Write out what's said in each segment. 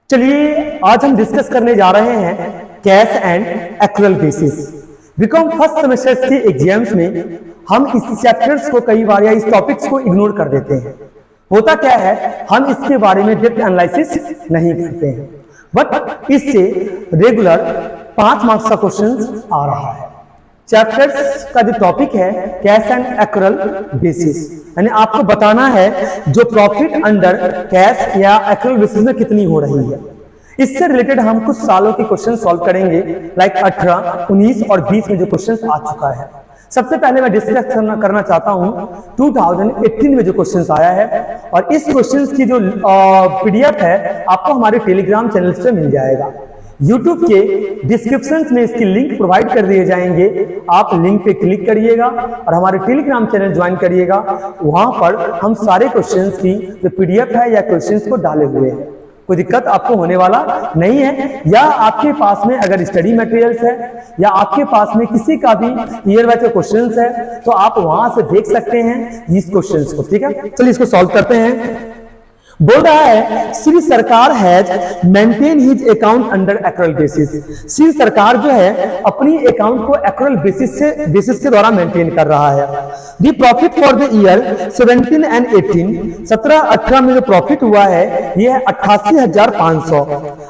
चलिए आज हम डिस्कस करने जा रहे हैं cash and accrual basis. BCom first semester के एग्जाम्स में हम इस चैप्टर्स को कई बार या इस टॉपिक्स को इग्नोर कर देते हैं। होता क्या है, हम इसके बारे में डेप्थ एनालिसिस नहीं करते हैं, बट इससे रेगुलर 5 मार्क्स का क्वेश्चन आ रहा है। चैप्टर्स का जो टॉपिक है कैश एंड एक्रुअल बेसिस, यानी आपको बताना है जो प्रॉफिट अंडर कैश या एक्रुअल बेसिस में कितनी हो रही है। इससे रिलेटेड हम कुछ सालों के क्वेश्चन सॉल्व करेंगे, लाइक 18, 19 और 20 में जो क्वेश्चन आ चुका है। सबसे पहले मैं डिस्कस करना चाहता हूं 2018 में जो क्वेश्चन आया है, और इस क्वेश्चन की जो पीडीएफ है आपको हमारे टेलीग्राम चैनल से मिल जाएगा। YouTube के डिस्क्रिप्शन में इसकी लिंक प्रोवाइड कर दिए जाएंगे, आप लिंक पे क्लिक करिएगा और हमारे टेलीग्राम चैनल ज्वाइन करिएगा। वहां पर हम सारे क्वेश्चंस की जो पीडीएफ है या क्वेश्चंस को डाले हुए हैं, कोई दिक्कत आपको होने वाला नहीं है। या आपके पास में अगर स्टडी मटेरियल्स है या आपके पास में किसी का भी ईयर वाइज क्वेश्चंस है तो आप वहां से देख सकते हैं इस क्वेश्चंस को। ठीक है, चलिए इसको सॉल्व करते हैं। बोल रहा है Shri Sarkar has maintain his account under accrual basis. Shri Sarkar जो है अपनी अकाउंट को एक्रुअल बेसिस के द्वारा मेंटेन कर रहा है। The profit for the year 17 and 18, 17-18 में जो प्रॉफिट हुआ है यह है 88,500।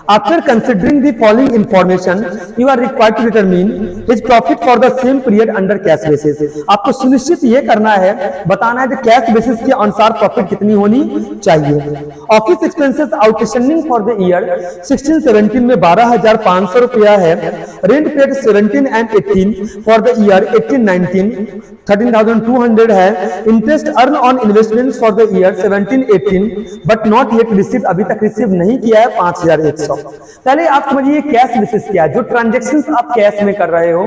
After considering the following information you are required to determine his profit for the same period under cash basis. आपको सुनिश्चित यह करना है, बताना है कि कैश बेसिस के अनुसार प्रॉफिट कितनी होनी चाहिए। Office expenses outstanding for the year 16-17 में 12,500 रुपया है। Rent paid 17 and 18 for the year 18-19 13,200 है। Interest earn on investment for the year 17-18 but not yet receive, अभी तक रिसीव नहीं किया है 5,100। पहले आप समझिए कैश बेसिस क्या है। जो ट्रांजेक्शंस आप कैश में कर रहे हो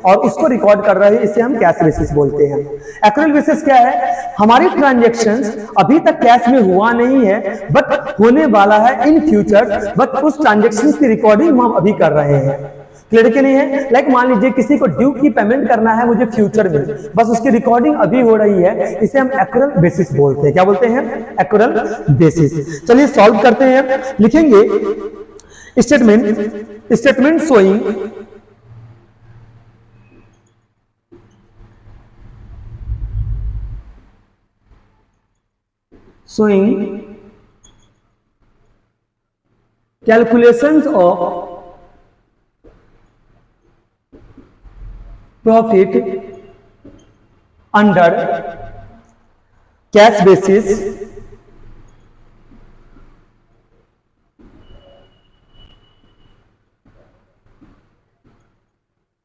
और उसको रिकॉर्ड कर रहे हो, इसे हम कैश बेसिस बोलते हैं। एक्रुअल बेसिस क्या है, हमारी ट्रांजेक्शंस अभी तक कैश में हुआ नहीं है बट होने वाला है इन फ्यूचर, बट उस ट्रांजेक्शन की रिकॉर्डिंग हम अभी कर रहे हैं। क्लियर के लिए है, लाइक मान लीजिए किसी को ड्यू की पेमेंट करना है मुझे फ्यूचर में, बस उसकी रिकॉर्डिंग अभी हो रही है, इसे हम एक्रुअल बेसिस बोलते हैं। क्या बोलते हैं? Accrual basis. चलिए सॉल्व करते हैं। लिखेंगे statement showing calculations of profit under cash basis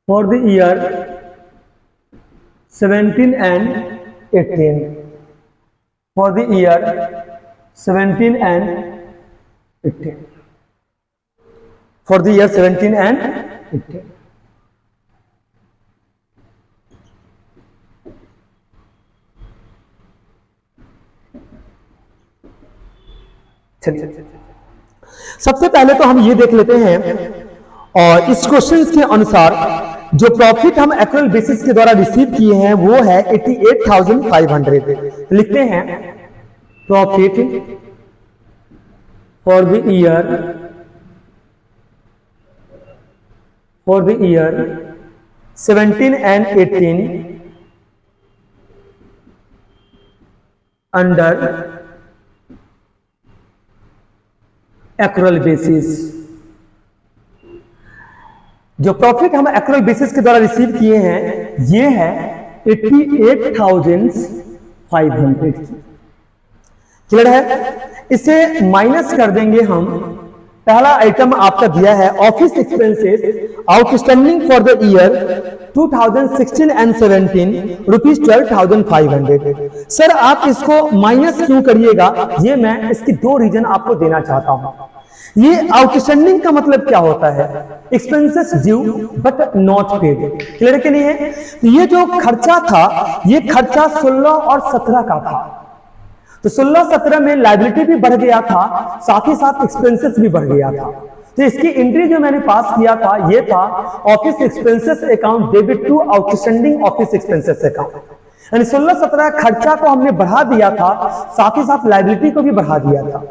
for the year 17 and 18, for the year 17 and 18, for the year 17 and 18. चलिए सबसे पहले तो हम ये देख लेते हैं, और इस क्वेश्चन के अनुसार जो प्रॉफिट हम एक्रुअल बेसिस के द्वारा रिसीव किए हैं वो है 88,500। लिखते हैं profit for the year for the year 17 and 18 under accrual basis। जो प्रॉफिट हम एक्रुअल बेसिस के द्वारा रिसीव किए हैं ये है 88,500। क्लियर है? इसे माइनस कर देंगे हम। पहला आइटम आपका दिया है office expenses outstanding for the year 2016 and 17 rupees 12,500। Sir आप इसको माइनस क्यों करिएगा, ये मैं इसकी 2 रीजन आपको देना चाहता हूं। ये आउटस्टैंडिंग का मतलब क्या होता है? Expenses due but not paid. Clear के लिए है? ये जो खर्चा था ये खर्चा 16 और 17 का था, तो 16-17 में लायबिलिटी भी बढ़ गया था, साथ ही साथ एक्सपेंसेस भी बढ़ गया था। तो इसकी एंट्री जो मैंने पास किया था ये था office expenses account debit to outstanding office expenses account. यानी 16-17 खर्चा को हमने बढ़ा दिया था, साथ ही साथ लायबिलिटी को भी बढ़ा दिया था।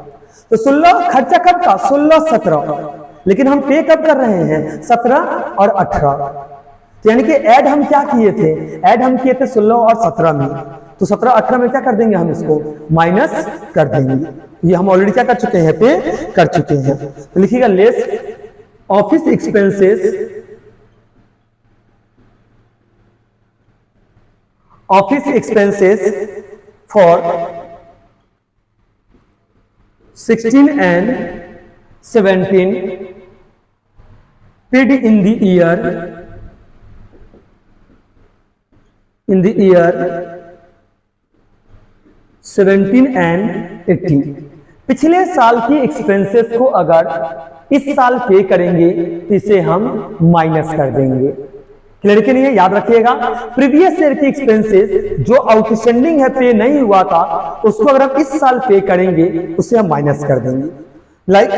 तो 16 खर्चा कब का, 16 17, लेकिन हम पे कब कर रहे हैं, 17 और 18। तो यानी कि ऐड हम क्या किए थे, ऐड हम किए थे 16 और 17 में, तो 17 18 में क्या कर देंगे हम, इसको माइनस कर देंगे। ये हम ऑलरेडी क्या कर चुके हैं, पे कर चुके हैं। तो लिखिएगा less office expenses, office expenses for 16 and 17 paid in the year 17 and 18। पिछले साल की एक्सपेंसेस को अगर इस साल पे करेंगे तो इसे हम माइनस कर देंगे। क्लियर के लिए याद रखिएगा, प्रीवियस ईयर की एक्सपेंसेस जो आउटस्टैंडिंग है, पे नहीं हुआ था, उसको अगर हम इस साल पे करेंगे उसे हम माइनस कर देंगे। लाइक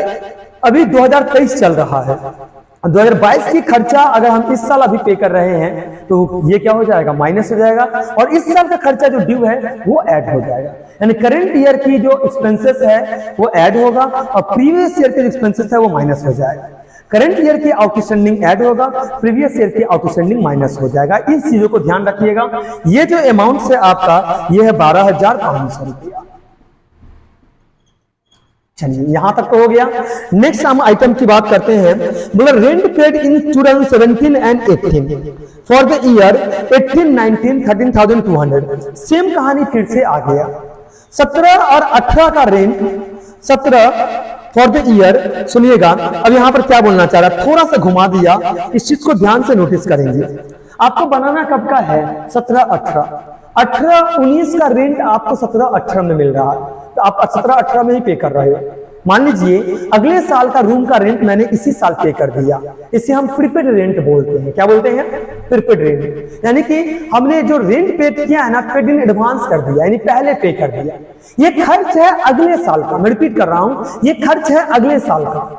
अभी 2023 चल रहा है, 2022 की खर्चा अगर हम इस साल अभी पे कर रहे हैं तो ये क्या हो जाएगा, माइनस हो जाएगा, और इस साल का खर्चा जो ड्यू है वो ऐड हो जाएगा। यानी करंट ईयर की जो एक्सपेंसेस है वो ऐड होगा और प्रीवियस ईयर के एक्सपेंसेस है वो माइनस हो जाएगा। करंट ईयर की आउटस्टैंडिंग ऐड होगा, प्रीवियस ईयर की आउटस्टैंडिंग माइनस हो जाएगा। इस चीजों को ध्यान रखिएगा। ये जो अमाउंट है आपका, ये है 12,500 रुपया। चलिए यहां तक तो हो गया। नेक्स्ट हम आइटम की बात करते हैं। बोला rent paid in 2017 and 18 for the year 18-19 13,200। Same कहानी फिर से आ गया। 17 और 18 का रेंट, 17 फॉर द ईयर, सुनिएगा अब यहां पर क्या बोलना चाह रहा है, थोड़ा सा घुमा दिया, इस चीज को ध्यान से नोटिस करेंगे। आपको बनाना कब का है, 17-18, 18-19 का रेंट आपको 17-18 में मिल रहा है, तो आप 17-18 में ही पे कर रहे हो। मान लीजिए अगले साल का रूम का रेंट मैंने इसी साल पे कर दिया, इसे हम प्रीपेड रेंट बोलते हैं। क्या बोलते हैं, प्रीपेड रेंट। यानी कि हमने जो रेंट पे किया है ना, पेड इन एडवांस कर दिया, यानी पहले पे कर दिया। ये खर्च है अगले साल का, मैं रिपीट कर रहा हूं, ये खर्च है अगले साल का।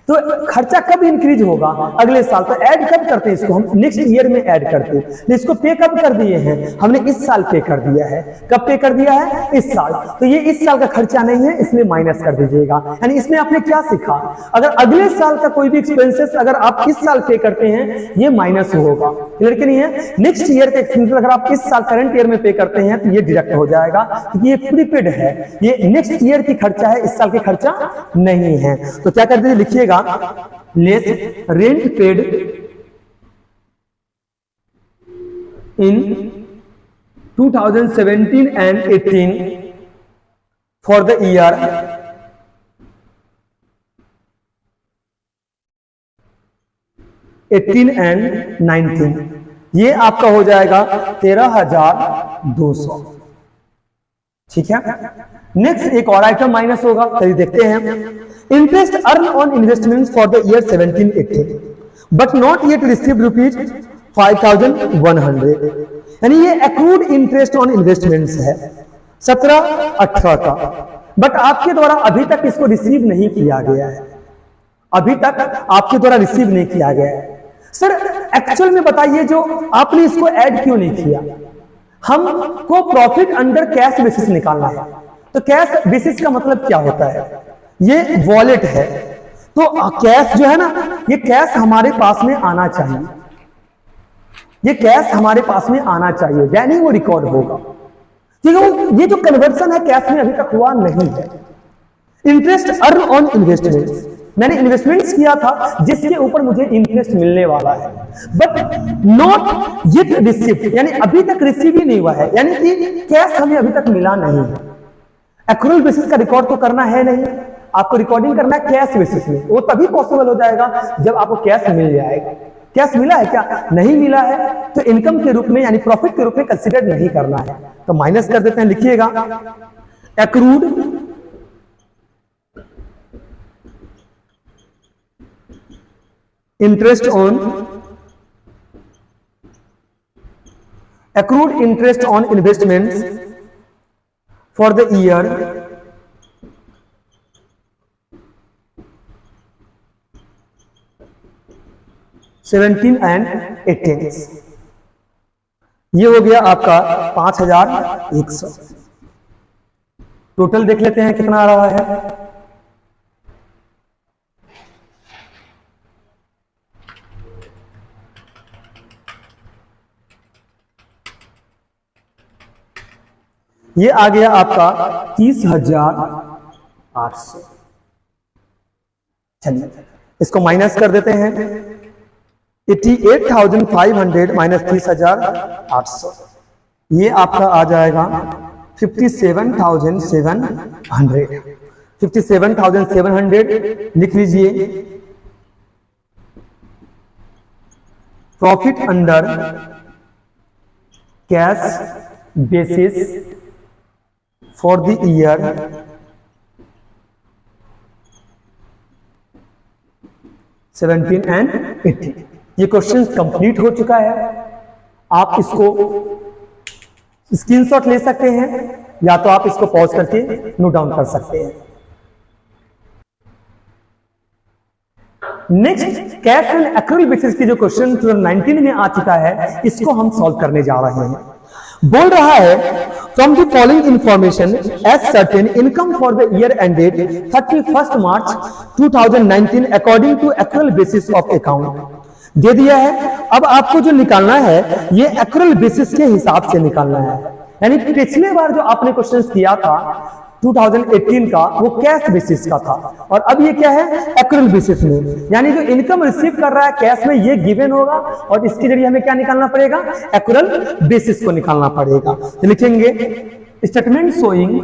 तो खर्चा कब इंक्रीज होगा, अगले साल। तो ऐड कब करते हैं इसको हम, नेक्स्ट ईयर में ऐड करते हैं। इसको पे कब कर दिए हैं, हमने इस साल पे कर दिया है। कब पे कर दिया है, इस साल। तो ये इस साल का खर्चा नहीं है, इसलिए माइनस कर दीजिएगा। यानी इसमें आपने क्या सीखा, अगर अगले साल का कोई भी एक्सपेंसेस अगर आप इस साल पे करते हैं, ये माइनस होगा। क्लियर नहीं है, नेक्स्ट ईयर का एक्सपेंसेस अगर आप इस साल करंट ईयर में पे करते हैं तो ये डिडक्ट हो जाएगा, क्योंकि ये प्रीपेड है, ये नेक्स्ट ईयर की खर्चा है, इस साल की खर्चा नहीं है। तो क्या कर दीजिए, लिखिएगा less rent paid in 2017 and 18 for the year 18 and 19। ये आपका हो जाएगा 13,200। ठीक है। नेक्स्ट एक और आइटम माइनस होगा, चलिए देखते हैं। Interest earn on investments for the year 17-18 but not yet received rupees 5,100। यानी ये एक्रूड इंटरेस्ट ऑन इन्वेस्टमेंट्स है 17-18 का, बट आपके द्वारा अभी तक इसको रिसीव नहीं किया गया है, अभी तक आपके द्वारा रिसीव नहीं किया गया है। सर एक्चुअल में बताइए, जो आपने इसको ऐड क्यों नहीं किया? हमको प्रॉफिट अंडर कैश बेसिस निकालना है। तो कैश बेसिस का मतलब क्या होता है, ये वॉलेट है, तो कैश जो है ना, ये कैश हमारे पास में आना चाहिए, ये कैश हमारे पास में आना चाहिए, यानी वो रिकॉर्ड होगा। क्योंकि ये जो कन्वर्सन है कैश में अभी तक हुआ नहीं है। इंटरेस्ट अर्न ऑन इन्वेस्टमेंट्स, मैंने इन्वेस्टमेंट्स किया था जिसके ऊपर मुझे इंटरेस्ट मिलने वाला है, बट नॉट येट रिसीव्ड, यानी अभी तक रिसीव ही नहीं हुआ है, यानी कि कैश हमें अभी तक मिला नहीं है। एक्रूअल बेसिस का रिकॉर्ड तो करना है नहीं, आपको रिकॉर्डिंग करना है कैश बेसिस में। वो तभी पॉसिबल हो जाएगा जब आपको कैश मिल जाएगा। कैश मिला है क्या, नहीं मिला है तो इनकम के रूप में यानी प्रॉफिट के रूप में कंसीडर नहीं करना है, तो माइनस कर देते हैं। लिखिएगा accrued interest on investments for the year 17 and 18। ये हो गया आपका 5,100। टोटल देख लेते हैं कितना आ रहा है, ये आ गया आपका 30,800। चलिए इसको माइनस कर देते हैं। 88,500 माइनस 30,800, ये आपका आ जाएगा 57,700। 57,700 लिख लीजिए। Profit under cash basis for the year 17 and 18। ये क्वेश्चन कंप्लीट हो चुका है। आप इसको स्क्रीनशॉट ले सकते हैं या तो आप इसको पॉज करके नोट डाउन कर सकते हैं। Next cash and accrual basis की जो क्वेश्चन 2019 में आ चुका है, इसको हम सॉल्व करने जा रहे हैं। बोल रहा है from the following information as certain income for the year ended 31 March 2019 according to accrual basis of account दे दिया है। अब आपको जो निकालना है ये एक्रूअल बेसिस के हिसाब से निकालना है। यानी पिछले बार जो आपने क्वेश्चन किया था 2018 का, वो कैश बेसिस का था, और अब ये क्या है, एक्रूअल बेसिस में। यानी जो इनकम रिसीव कर रहा है कैश में ये गिवन होगा, और इसके जरिए हमें क्या निकालना पड़ेगा, एक्रूअल बेसिस को निकालना पड़ेगा। तो लिखेंगे statement showing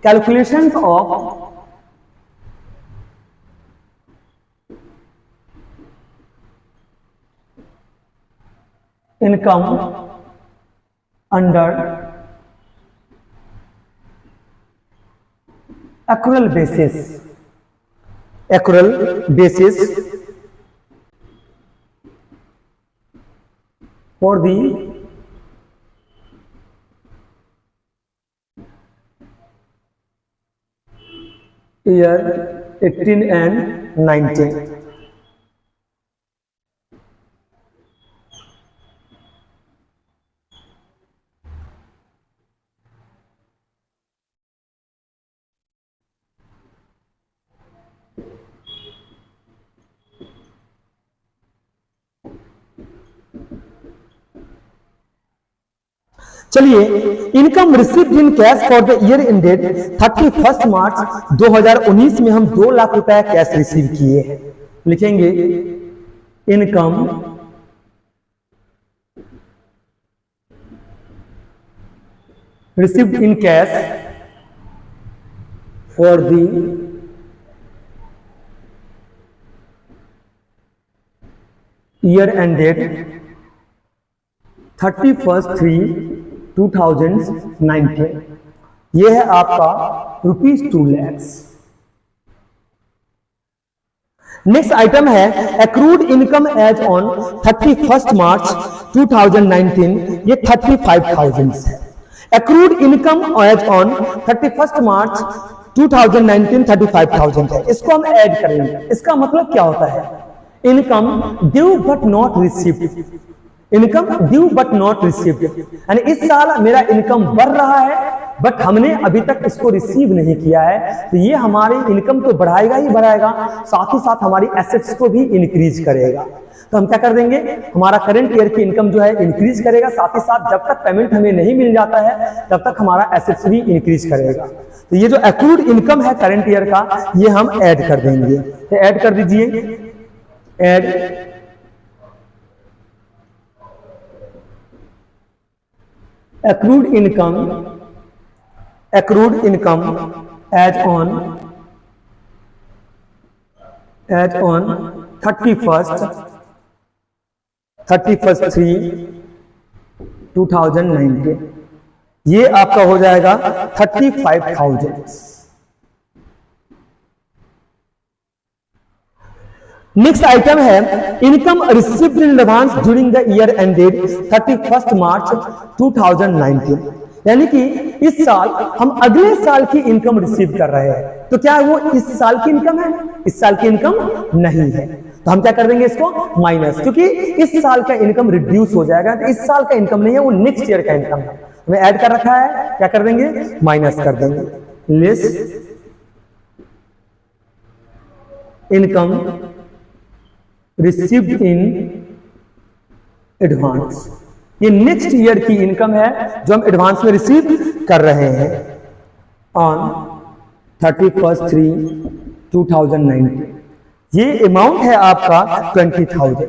calculations of income under accrual basis for the year 18 and 19। चलिए income received in cash for the year ended 31 March 2019 में हम 2 लाख रुपए कैश रिसीव किए हैं। लिखेंगे income received in cash for the year ended 31/3/2019। ये है आपका ₹2 लाख। नेक्स्ट आइटम है accrued income as on 31 March 2019। ये 35,000 है। Accrued income as on 31 March 2019 35,000 है। इसको हम ऐड करेंगे। इसका मतलब क्या होता है, income due but not received. Income due but not received, यानी इस साल मेरा इनकम बढ़ रहा है बट हमने अभी तक इसको रिसीव नहीं किया है, तो ये हमारी इनकम तो बढ़ाएगा ही बढ़ाएगा, साथ ही साथ हमारी एसेट्स को भी इंक्रीज करेगा। तो हम क्या कर देंगे, हमारा करंट ईयर की इनकम जो है इंक्रीज करेगा, साथ ही साथ जब तक पेमेंट हमें नहीं मिल जाता है तब तक हमारा एसेट्स भी इंक्रीज करेगा। तो ये जो एक्रूड इनकम है करंट ईयर का, ये हम ऐड कर देंगे। तो ऐड कर दीजिए, add accrued income as on 31/3/2019। ये आपका हो जाएगा 35,000। नेक्स्ट आइटम है income received in advance during the year ended 31 March 2019। यानी कि इस साल हम अगले साल की इनकम रिसीव कर रहे हैं, तो क्या वो इस साल की इनकम है, इस साल की इनकम नहीं है, तो हम क्या कर देंगे इसको माइनस, क्योंकि इस साल का इनकम रिड्यूस हो जाएगा। तो इस साल का इनकम नहीं है, वो नेक्स्ट ईयर का इनकम है, हमें ऐड कर रखा है, क्या कर देंगे माइनस कर देंगे। Less income received in advance, ये नेक्स्ट ईयर की इनकम है जो हम एडवांस में रिसीव कर रहे हैं ऑन 31/3/2019। ये अमाउंट है आपका 20,000।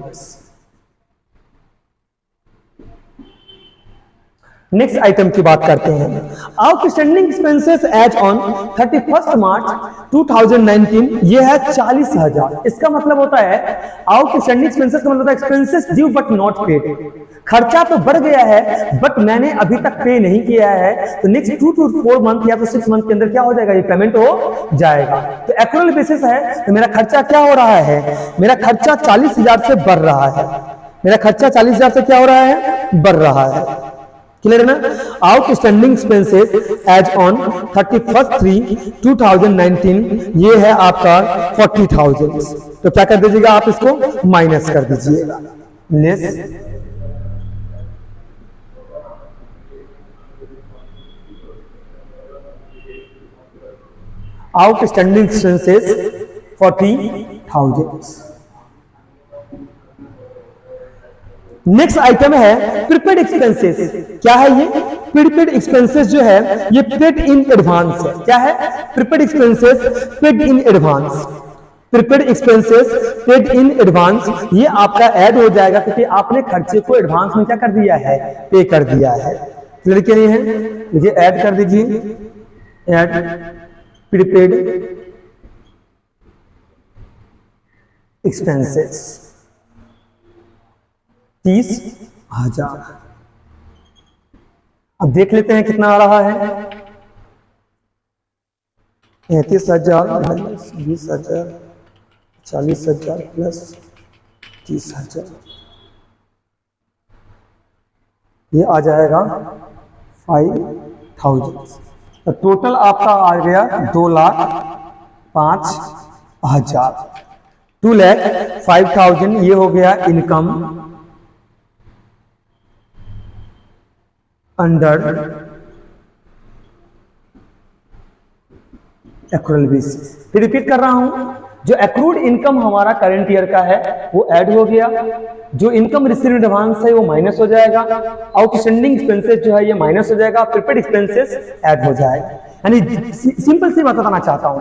नेक्स्ट आइटम की बात करते हैं, outstanding expenses as on 31 March 2019, ये है 40,000। इसका मतलब होता है आउटस्टैंडिंग एक्सपेंसेस का मतलब होता है expenses due but not paid. खर्चा तो बढ़ गया है बट मैंने अभी तक पे नहीं किया है, तो नेक्स्ट 2 to 4 मंथ या तो 6 मंथ के अंदर क्या हो जाएगा, ये पेमेंट हो जाएगा। तो एक्रूअल बेसिस है, तो मेरा खर्चा क्या हो रहा है, मेरा खर्चा 40,000 से बढ़ रहा है, मेरा खर्चा 40,000 से क्या हो रहा है, बढ़ रहा है। क्लियर है ना। आउटस्टैंडिंग एक्सपेंसेस एज ऑन 31/3/2019, ये है आपका 40,000। तो क्या कर दीजिएगा आप, इसको माइनस कर दीजिएगा, less outstanding expenses 40,000। Next item है प्रीपेड एक्सपेंसेस। क्या है ये प्रीपेड एक्सपेंसेस, जो है ये पेड इन एडवांस है। क्या है, prepaid expenses paid in advance, prepaid expenses paid in advance, ये आपका ऐड हो जाएगा क्योंकि आपने खर्चे को एडवांस में क्या कर दिया है, पे कर दिया है। क्लियर क्या है, मुझे ऐड कर दीजिए, ऐड प्रीपेड एक्सपेंसेस 30,000। अब देख लेते हैं कितना आ रहा है, 33,000 माइनस 20,000, 40,000 प्लस 30,000, ये आ जाएगा 5,000। तो टोटल आपका आ गया 2,05,000। 2,05,000 ये हो गया इनकम अंडर एक्रूअल बेसिस। फिर रिपीट कर रहा हूं, जो एक्रूड इनकम हमारा करंट ईयर का है वो ऐड हो गया, जो इनकम रिसीव्ड एडवांस है वो माइनस हो जाएगा, आउटस्टैंडिंग एक्सपेंसेस जो है ये माइनस हो जाएगा, प्रीपेड एक्सपेंसेस ऐड हो जाएगा। यानी सिंपल सी बात बताना चाहता हूं,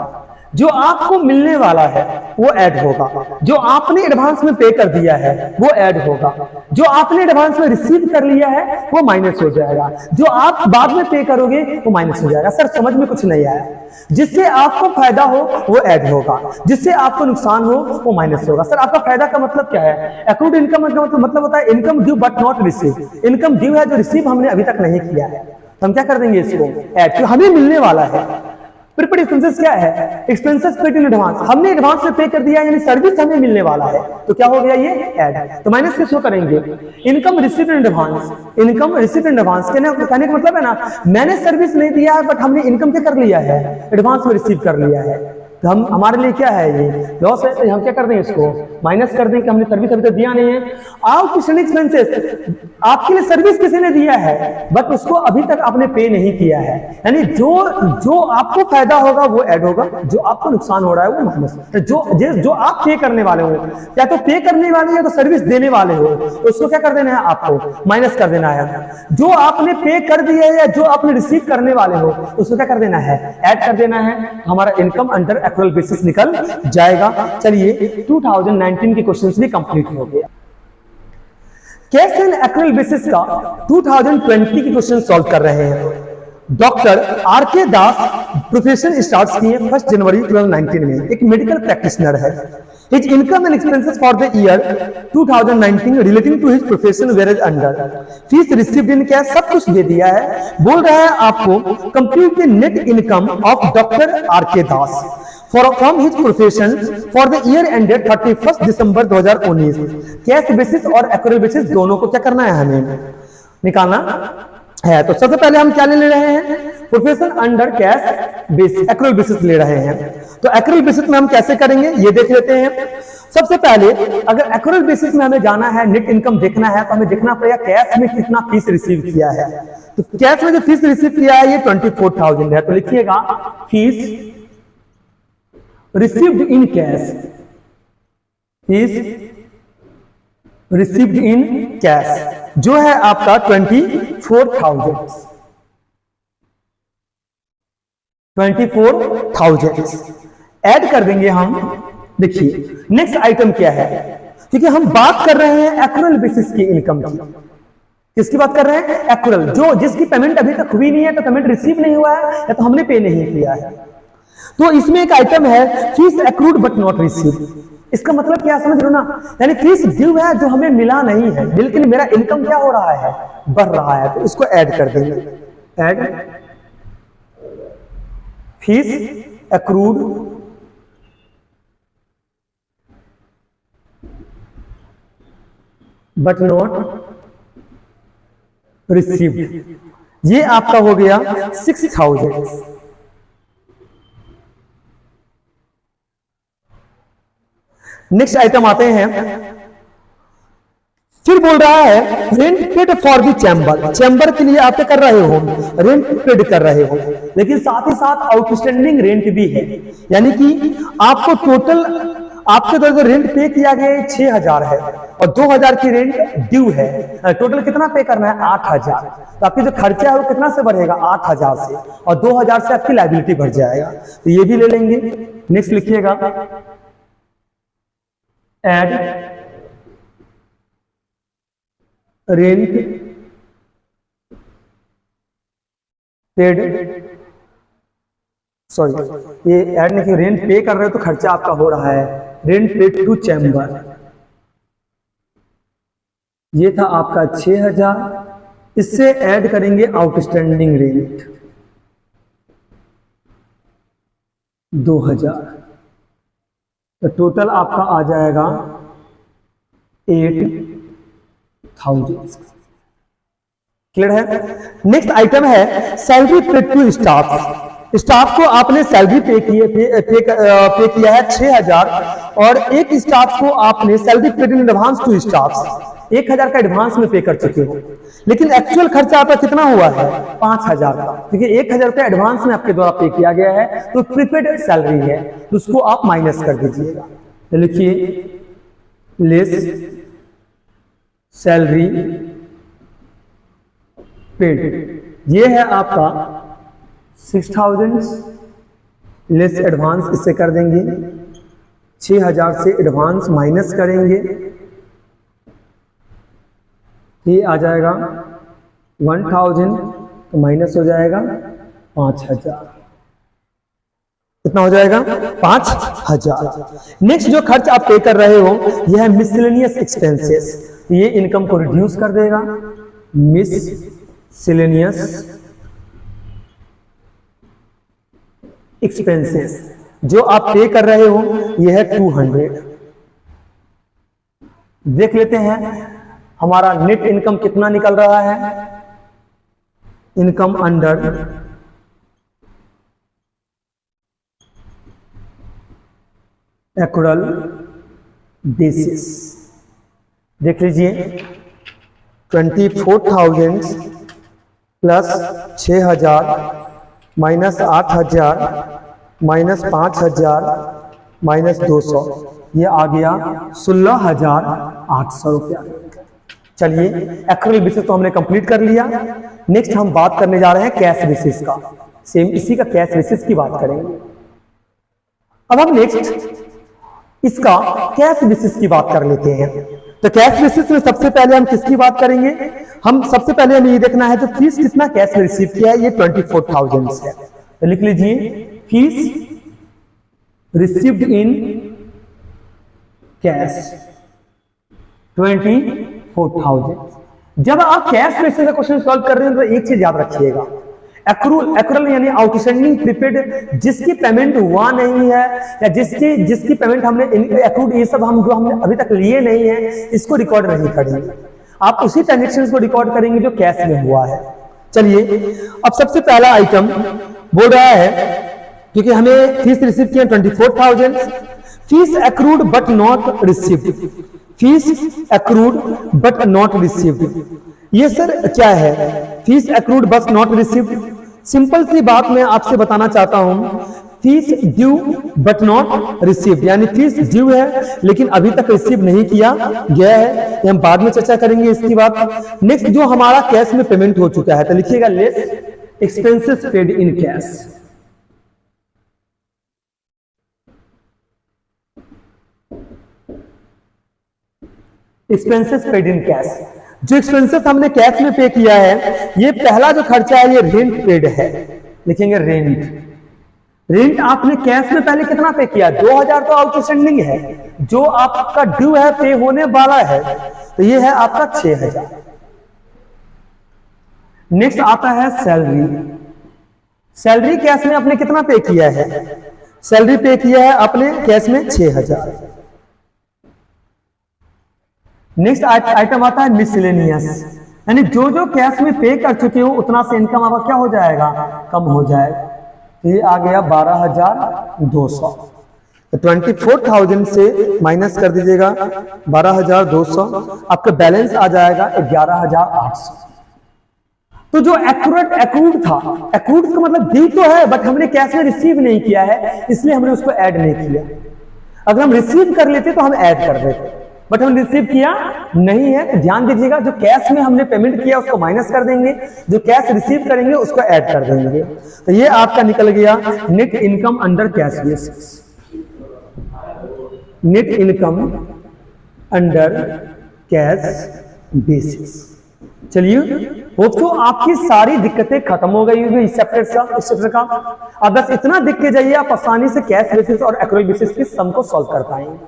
जो आपको मिलने वाला है वो ऐड होगा, जो आपने एडवांस में पे कर दिया है वो ऐड होगा, जो आपने एडवांस में रिसीव कर लिया है वो माइनस हो जाएगा, जो आप बाद में पे करोगे वो माइनस हो जाएगा। सर समझ में कुछ नहीं आया, जिससे आपको फायदा हो वो ऐड होगा, जिससे आपको नुकसान हो वो माइनस होगा। सर आपका फायदा का मतलब क्या है, एक्रूड इनकम का मतलब होता है income due but not receive. Income due है जो रिसीव हमने अभी तक नहीं किया है, तो हम क्या कर देंगे इसको ऐड, जो हमें मिलने वाला है। प्रीपेड एक्सपेंसेस क्या है, एक्सपेंसेस पेड इन एडवांस, हमने एडवांस में पे कर दिया यानी सर्विस हमें मिलने वाला है, तो क्या हो गया ये ऐड। तो माइनस किसको करेंगे, income received in advance. Income received in advance कहने का मतलब है ना, मैंने सर्विस नहीं दिया है बट हमने इनकम क्या कर लिया है, एडवांस में रिसीव कर लिया है, तो हम हमारे लिए क्या है ये लॉस है, तो हम क्या कर दें इसको माइनस कर दें कि हमने सर्विस अभी तक दिया नहीं है। आउटस्टैंडिंग एक्सपेंसेस, आपके लिए सर्विस किसी ने दिया है बट उसको अभी तक आपने पे नहीं किया है, यानी जो आपको फायदा होगा वो ऐड होगा, जो आपको नुकसान हो रहा है वो माइनस। जो आप पे करने वाले हो, या तो पे करने वाले हो या तो सर्विस देने वाले हो, तो उसको क्या कर देना है, आपको माइनस कर देना है। जो आपने पे कर दिया है या जो आपने रिसीव करने वाले हो उसको क्या कर देना है, ऐड कर देना है, हमारा इनकम अंडर एक्रूअल बेसिस निकल जाएगा। चलिए 2019 के क्वेश्चंस भी कंप्लीट हो गया। कैश एंड एक्रूअल बेसिस का 2020 के क्वेश्चन सॉल्व कर रहे हैं। Doctor R K. Das profession start किए 1 जनवरी 2019 में, एक मेडिकल प्रैक्टिशनर है। His income and expenses for the year 2019 relating to his profession whereas under fees received in cash, सब कुछ दे दिया है। बोल रहा है आपको compute the net income of doctor R K. Das from his profession for the year ended 31 December 2019। Cash basis और accrual basis दोनों को क्या करना है, हमें निकालना है। तो सबसे पहले हम क्या ले रहे हैं, profession under cash basis, accrual basis ले रहे हैं। तो एक्रूअल बेसिस में हम कैसे करेंगे ये देख लेते हैं। सबसे पहले अगर एक्रूअल बेसिस में हमें जाना है, नेट इनकम देखना है, तो हमें देखना पड़ेगा कैश में कितना फीस रिसीव किया है। तो कैश में जो फीस रिसीव किया है ये 24,000 है, तो लिखिएगा fees received in cash fees received in cash जो है आपका 24,000 ऐड कर देंगे हम। देखिए नेक्स्ट आइटम क्या है, क्योंकि हम बात कर रहे हैं एक्रूअल बेसिस की इनकम की। किसकी बात कर रहे हैं? एक्रूअल, जो जिसकी पेमेंट अभी तक हुई नहीं है, तो पेमेंट रिसीव नहीं हुआ है या तो हमने पे नहीं किया है। तो इसमें एक आइटम है fees accrued but not received. इसका मतलब क्या समझ रहे हो ना, यानी फीस ड्यू है जो हमें मिला नहीं है, लेकिन मेरा इनकम क्या हो रहा है, बढ़ रहा है, तो इसको ऐड कर देंगे। Add fees accrued but not received, ये आपका हो गया 6,000। नेक्स्ट आइटम आते हैं, फिर बोल रहा है rent paid for the chamber. Chamber के लिए आप कर रहे हो, रेंट पेड कर रहे हो, लेकिन साथ ही साथ आउटस्टैंडिंग रेंट भी है, यानी कि आपको टोटल आपके द्वारा जो रेंट पे किया गया 6,000 है और 2,000 की रेंट ड्यू है। टोटल कितना पे करना है? 8,000। तो आपकी जो खर्चा है वो कितना से बढ़ेगा? 8,000 से, और 2,000 से आपकी लायबिलिटी बढ़ जाएगा, तो ये भी ले लेंगे। नेक्स्ट लिखिएगा एड रेंट पेड, सॉरी ये ऐड नहीं, रेंट पे कर रहे हो तो खर्चा आपका हो रहा है, रेंट पेड टू चैम्बर, ये था आपका 6,000। इससे ऐड करेंगे आउटस्टैंडिंग रेंट 2,000, तो टोटल आपका आ जाएगा 8,000। क्लियर है? नेक्स्ट आइटम है salary paid to staff. Staff को आपने सैलरी पे किया है 6,000, और एक स्टाफ को आपने salary paid in advance to staff 1,000 का एडवांस में पे कर चुके हो, लेकिन एक्चुअल खर्चा आपका कितना हुआ है? 5,000 का, क्योंकि 1,000 रुपया एडवांस में आपके द्वारा पे किया गया है, तो प्रीपेड सैलरी है, तो उसको आप माइनस कर दीजिएगा। तो लिखिए लेस सैलरी पेड, ये है आपका 6,000 लेस एडवांस, इससे कर देंगे 6,000 से एडवांस माइनस करेंगे, ये आ जाएगा 1,000, तो माइनस हो जाएगा 5,000। कितना हो जाएगा? 5,000। नेक्स्ट जो खर्च आप पे कर रहे हो यह है मिसलेनियस एक्सपेंसेस, ये इनकम को रिड्यूस कर देगा। मिसलेनियस एक्सपेंसेस जो आप पे कर रहे हो यह है 200। देख लेते हैं हमारा नेट इनकम कितना निकल रहा है। इनकम अंडर एक्रूअल बेसिस, देख लीजिए 24,000 प्लस 6,000 माइनस 8,000 माइनस 5,000 माइनस 200, ये आ गया 16,800 रुपया। चलिए एक्रूअल बेसिस तो हमने कंप्लीट कर लिया। नेक्स्ट हम बात करने जा रहे हैं कैश बेसिस का। सेम इसी का कैश बेसिस की बात करेंगे। अब हम नेक्स्ट इसका कैश बेसिस की बात कर लेते हैं। तो कैश बेसिस में सबसे पहले हम किसकी बात करेंगे? हम सबसे पहले हमें ये देखना है तो फीस कितना कैश में रिसीव किया है, ये 24,000 है। तो लिख लीजिए फीस रिसीव्ड इन कैश 24,000। जब आप कैश बेसिस का क्वेश्चन सॉल्व कर रहे हैं तो एक चीज याद रखिएगा, एक्रूअल यानी आउटस्टैंडिंग प्रीपेड, जिसकी पेमेंट हुआ नहीं है या जिसकी पेमेंट हमने एक्रूड, ये सब जो हमने अभी तक लिए नहीं है, इसको रिकॉर्ड नहीं करेंगे। आप उसी ट्रांजेक्शन को रिकॉर्ड करेंगे जो कैश में हुआ है। चलिए अब सबसे पहला आइटम बोल रहा है, क्योंकि हमें फीस रिसीव किया 24,000, fees accrued but not received, fees accrued but not received. ये सर क्या है? Fees accrued but not received, simple सी बात मैं आपसे बताना चाहता हूं, fees due but not received, यानी फीस ड्यू है लेकिन अभी तक रिसीव नहीं किया गया है, ये हम बाद में चर्चा करेंगे इसकी बात। नेक्स्ट जो हमारा कैश में पेमेंट हो चुका है, तो लिखिएगा less expenses paid in cash. Expenses paid in cash, जो एक्सपेंसेस हमने कैश में पे किया है, ये पहला जो खर्चा है ये रेंट पेड है, लिखेंगे रेंट। रेंट आपने कैश में पहले कितना पे किया, 2000 तो आउटस्टैंडिंग है, जो आपका ड्यू है पे होने वाला है, तो ये है आपका 6000। नेक्स्ट आता है सैलरी। सैलरी कैश में आपने कितना पे किया है, सैलरी पे किया है आपने कैश में 6000। नेक्स्ट आइटम आता है मिसलेनियस, यानी जो जो कैश में पे कर चुके हो उतना से इनकम आपका क्या हो जाएगा, कम हो जाएगा। ये आ गया 12200, तो 24,000 से माइनस कर दीजिएगा 12200, आपका बैलेंस आ जाएगा 11800। तो जो एक्रूड था, एक्रूड का मतलब दी तो है बट हमने कैश में रिसीव नहीं किया है, इसलिए हमने उसको ऐड नहीं किया। अगर हम रिसीव कर लेते तो हम ऐड कर देते, बट हम रिसीव किया नहीं है, तो ध्यान दीजिएगा जो कैश में हमने पेमेंट किया उसको माइनस कर देंगे, जो कैश रिसीव करेंगे उसको ऐड कर देंगे। तो ये आपका निकल गया net income under cash basis. Net income under cash basis. चलिए होप सो आपकी सारी दिक्कतें खत्म हो गई होगी इस चैप्टर का। अब बस इतना दिख के जाइए, आप आसानी से कैश बेसिस और एक्रूअल बेसिस की सम को सॉल्व कर पाएंगे।